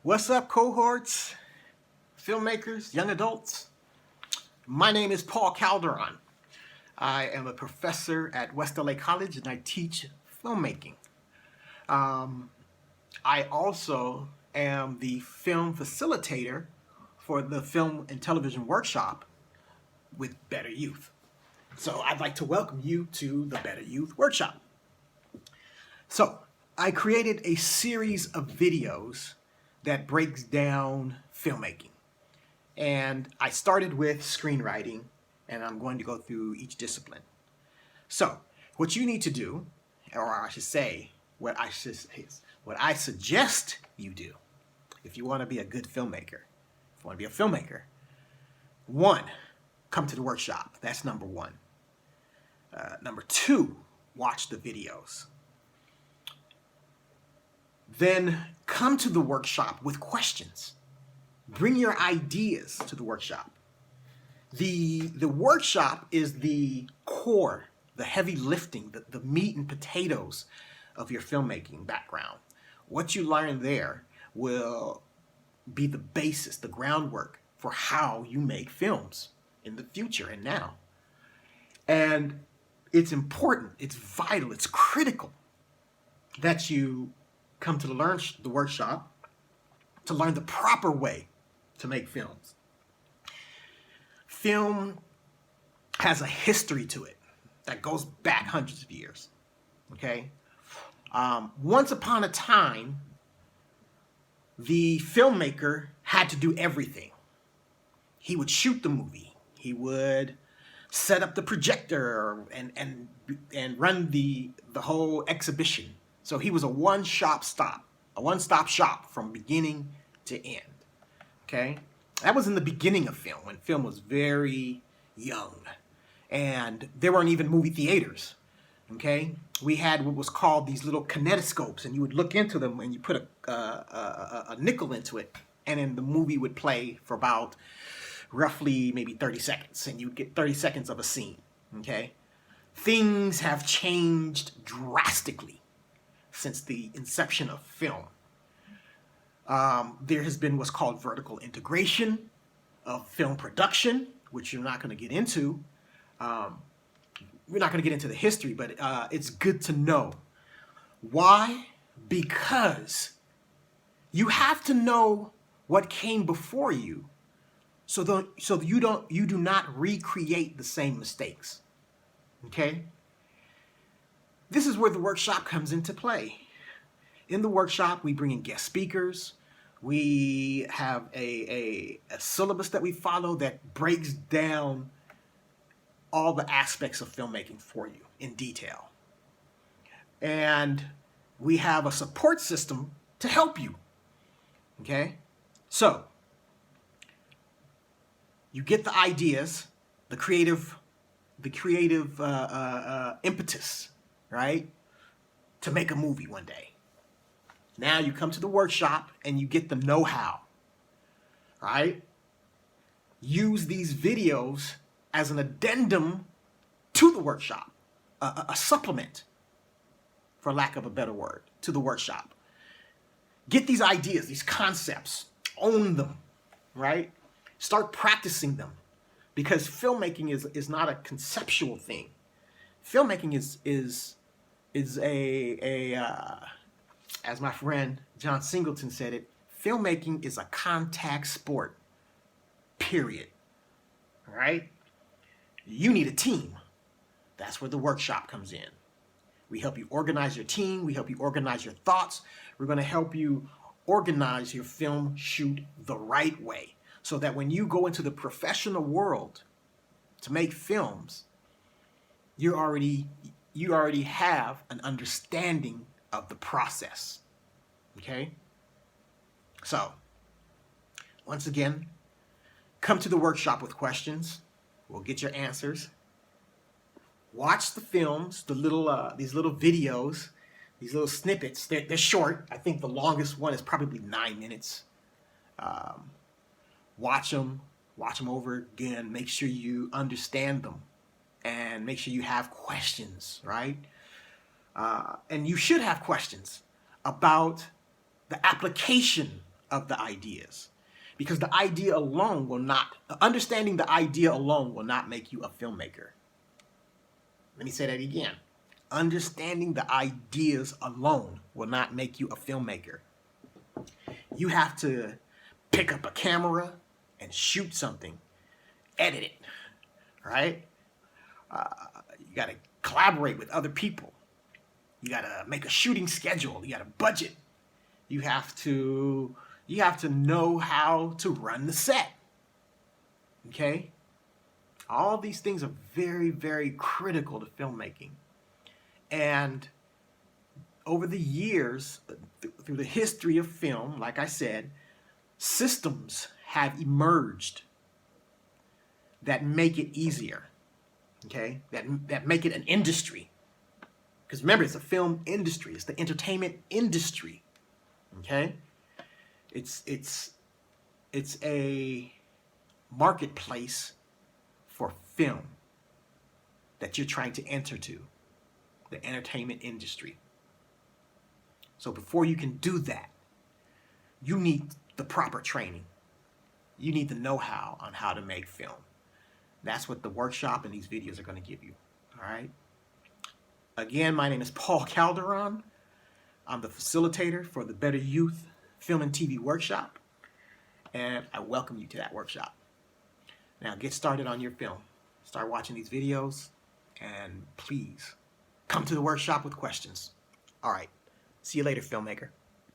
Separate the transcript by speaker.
Speaker 1: What's up, cohorts, filmmakers, young adults? My name is Paul Calderon. I am a professor at West LA College and I teach filmmaking. I also am the film facilitator for the Film and Television Workshop with Better Youth. So I'd like to welcome you to the Better Youth Workshop. So I created a series of videos that breaks down filmmaking. And I started with screenwriting, and I'm going to go through each discipline. So what you need to do, or I should say, what I suggest you do, if you want to be a good filmmaker, if you want to be a filmmaker, one, come to the workshop. That's number one. Number two, watch the videos. Then come to the workshop with questions. Bring your ideas to the workshop. The workshop is the core, the heavy lifting, the meat and potatoes of your filmmaking background. What you learn there will be the basis, the groundwork for how you make films in the future and now. And it's important, it's vital, it's critical that you come to the workshop to learn the proper way to make films. Film has a history to it that goes back hundreds of years, okay? Once upon a time, the filmmaker had to do everything. He would shoot the movie. He would set up the projector and run the whole exhibition. So he was a one-stop shop from beginning to end, okay? That was in the beginning of film, when film was very young. And there weren't even movie theaters, okay? We had what was called these little kinetoscopes, and you would look into them and you put a nickel into it, and then the movie would play for about roughly maybe 30 seconds, and you'd get 30 seconds of a scene, okay? Things have changed drastically since the inception of film. There has been what's called vertical integration of film production, which you're not going to get into. We're not going to get into the history, but it's good to know. Why? Because you have to know what came before you, so you do not recreate the same mistakes. Okay? This is where the workshop comes into play. In the workshop, we bring in guest speakers. We have a syllabus that we follow that breaks down all the aspects of filmmaking for you in detail. And we have a support system to help you. Okay? So, you get the ideas, the creative impetus, right, to make a movie one day. Now you come to the workshop and you get the know-how, right? Use these videos as an addendum to the workshop, a supplement, for lack of a better word, to the workshop. Get these ideas, these concepts, own them, right? Start practicing them, because filmmaking is not a conceptual thing. Filmmaking is as my friend John Singleton said it, filmmaking is a contact sport, period. All right? You need a team. That's where the workshop comes in. We help you organize your team. We help you organize your thoughts. We're going to help you organize your film shoot the right way, so that when you go into the professional world to make films, you already have an understanding of the process. Okay? So, once again, come to the workshop with questions. We'll get your answers. Watch the films, these little videos, these little snippets. They're short. I think the longest one is probably 9 minutes. Watch them over again. Make sure you understand them, and make sure you have questions, right? And you should have questions about the application of the ideas. Because the idea alone will not, understanding the idea alone will not make you a filmmaker. Let me say that again. Understanding the ideas alone will not make you a filmmaker. You have to pick up a camera and shoot something, edit it, right? You got to collaborate with other people. You got to make a shooting schedule. You got to budget. You have to know how to run the set. Okay? All these things are very, very critical to filmmaking. And over the years, through the history of film, like I said, systems have emerged that make it easier. Okay? That make it an industry. Because remember, it's a film industry. It's the entertainment industry. Okay? It's a marketplace for film that you're trying to enter to, the entertainment industry. So before you can do that, you need the proper training. You need the know-how on how to make film. That's what the workshop and these videos are going to give you. All right? Again, my name is Paul Calderon. I'm the facilitator for the Better Youth Film and TV Workshop, and I welcome you to that workshop. Now get started on your film. Start watching these videos, and please come to the workshop with questions. All right. See you later, filmmaker.